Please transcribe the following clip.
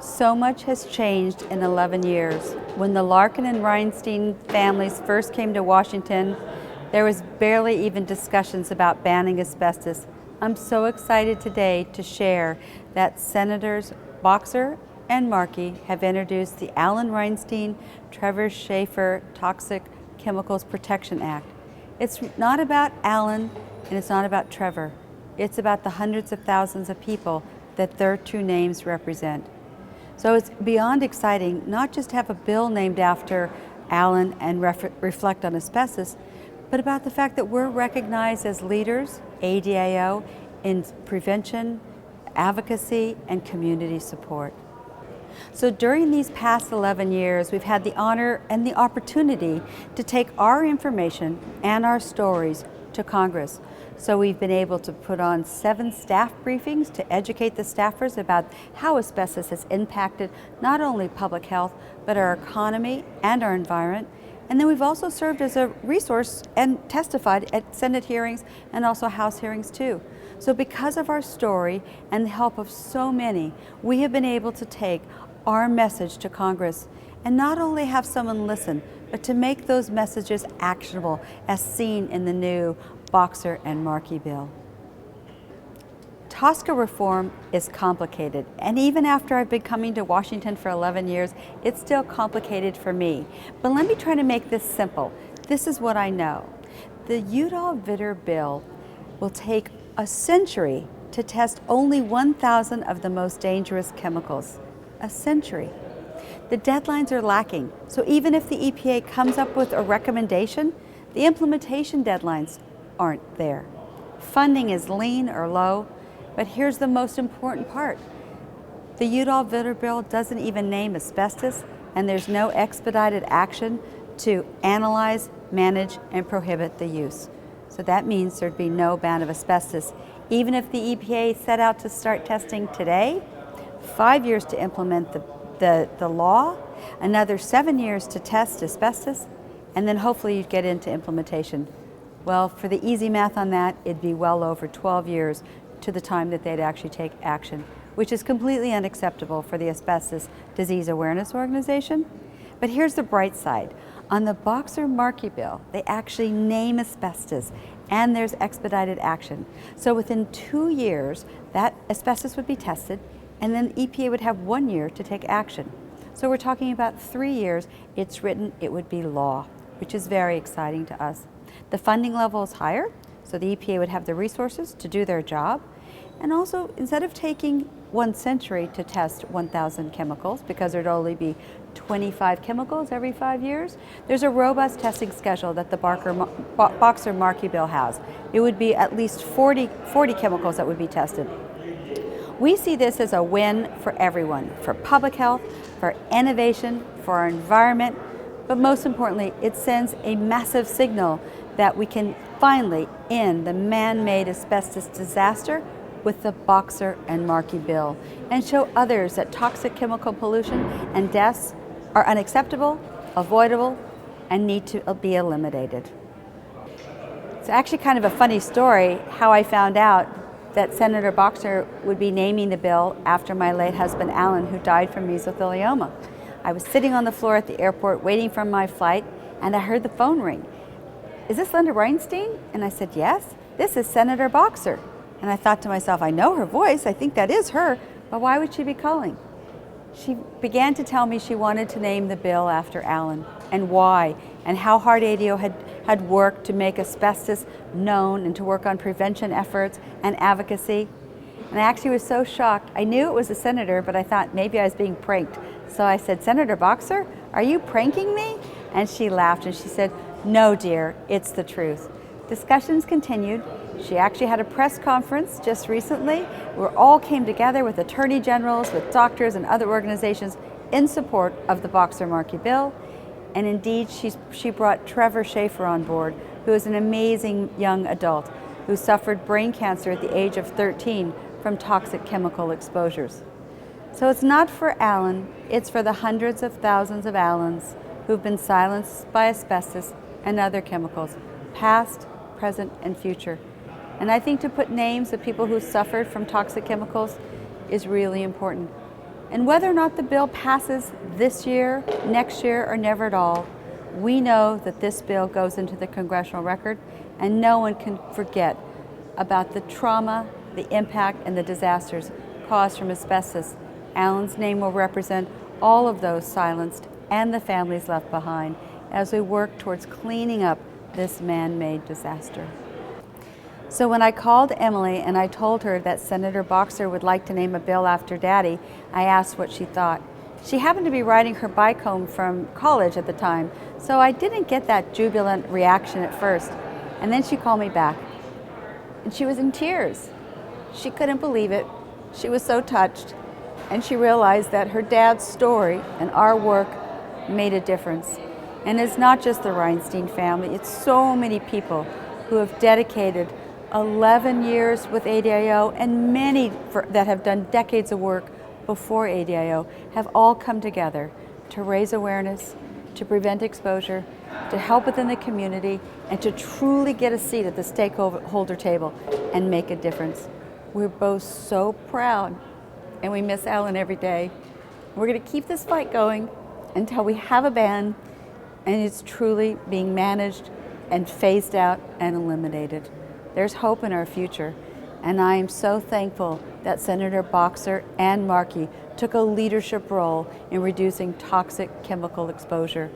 So much has changed in 11 years. When the Larkin and Reinstein families first came to Washington, there was barely even discussions about banning asbestos. I'm so excited today to share that Senators Boxer and Markey have introduced the Alan Reinstein Trevor Schaefer Toxic Chemicals Protection Act. It's not about Alan and it's not about Trevor. It's about the hundreds of thousands of people that their two names represent. So it's beyond exciting not just to have a bill named after Alan and reflect on asbestos, but about the fact that we're recognized as leaders, ADAO, in prevention, advocacy, and community support. So during these past 11 years, we've had the honor and the opportunity to take our information and our stories to Congress. So we've been able to put on 7 staff briefings to educate the staffers about how asbestos has impacted not only public health, but our economy and our environment. And then we've also served as a resource and testified at Senate hearings and also House hearings too. So because of our story and the help of so many, we have been able to take our message to Congress and not only have someone listen, but to make those messages actionable as seen in the new Boxer and Markey bill. TSCA reform is complicated, and even after I've been coming to Washington for 11 years, it's still complicated for me. But let me try to make this simple. This is what I know. The Udall-Vitter bill will take a century to test only 1,000 of the most dangerous chemicals. A century. The deadlines are lacking, so even if the EPA comes up with a recommendation, the implementation deadlines aren't there. Funding is lean or low, but here's the most important part. The Udall-Vitter bill doesn't even name asbestos, and there's no expedited action to analyze, manage, and prohibit the use. So that means there'd be no ban of asbestos. Even if the EPA set out to start testing today, 5 years to implement the law, another 7 years to test asbestos, and then hopefully you'd get into implementation. Well, for the easy math on that, it'd be well over 12 years to the time that they'd actually take action, which is completely unacceptable for the Asbestos Disease Awareness Organization. But here's the bright side. On the Boxer-Markey bill, they actually name asbestos, and there's expedited action. So within 2 years, that asbestos would be tested, and then EPA would have 1 year to take action. So we're talking about 3 years, it's written, it would be law, which is very exciting to us. The funding level is higher, so the EPA would have the resources to do their job. And also, instead of taking 1 century to test 1,000 chemicals, because there'd only be 25 chemicals every 5 years, there's a robust testing schedule that the Boxer-Markey bill has. It would be at least 40 chemicals that would be tested. We see this as a win for everyone, for public health, for innovation, for our environment, but most importantly, it sends a massive signal that we can finally end the man-made asbestos disaster with the Boxer and Markey bill and show others that toxic chemical pollution and deaths are unacceptable, avoidable, and need to be eliminated. It's actually kind of a funny story how I found out that Senator Boxer would be naming the bill after my late husband Alan, who died from mesothelioma. I was sitting on the floor at the airport waiting for my flight, and I heard the phone ring. "Is this Linda Reinstein?" And I said, "Yes, this is Senator Boxer." And I thought to myself, I know her voice, I think that is her, but why would she be calling? She began to tell me she wanted to name the bill after Alan, and why, and how hard ADAO had worked to make asbestos known and to work on prevention efforts and advocacy. And I actually was so shocked. I knew it was a senator, but I thought maybe I was being pranked. So I said, "Senator Boxer, are you pranking me?" And she laughed and she said, "No, dear, it's the truth." Discussions continued. She actually had a press conference just recently where all came together with attorney generals, with doctors and other organizations in support of the Boxer-Markey bill. And indeed, she brought Trevor Schaefer on board, who is an amazing young adult who suffered brain cancer at the age of 13 from toxic chemical exposures. So it's not for Alan, it's for the hundreds of thousands of Alans who've been silenced by asbestos and other chemicals, past, present, and future. And I think to put names of people who suffered from toxic chemicals is really important. And whether or not the bill passes this year, next year, or never at all, we know that this bill goes into the congressional record, and no one can forget about the trauma, the impact, and the disasters caused from asbestos. Alan's name will represent all of those silenced and the families left behind as we work towards cleaning up this man-made disaster. So when I called Emily and I told her that Senator Boxer would like to name a bill after Daddy, I asked what she thought. She happened to be riding her bike home from college at the time, so I didn't get that jubilant reaction at first. And then she called me back, and she was in tears. She couldn't believe it. She was so touched, and she realized that her dad's story and our work made a difference. And it's not just the Reinstein family, it's so many people who have dedicated 11 years with ADAO, and many that have done decades of work before ADAO have all come together to raise awareness, to prevent exposure, to help within the community, and to truly get a seat at the stakeholder table and make a difference. We're both so proud, and we miss Alan every day. We're going to keep this fight going until we have a ban and it's truly being managed and phased out and eliminated. There's hope in our future, and I am so thankful that Senator Boxer and Markey took a leadership role in reducing toxic chemical exposure.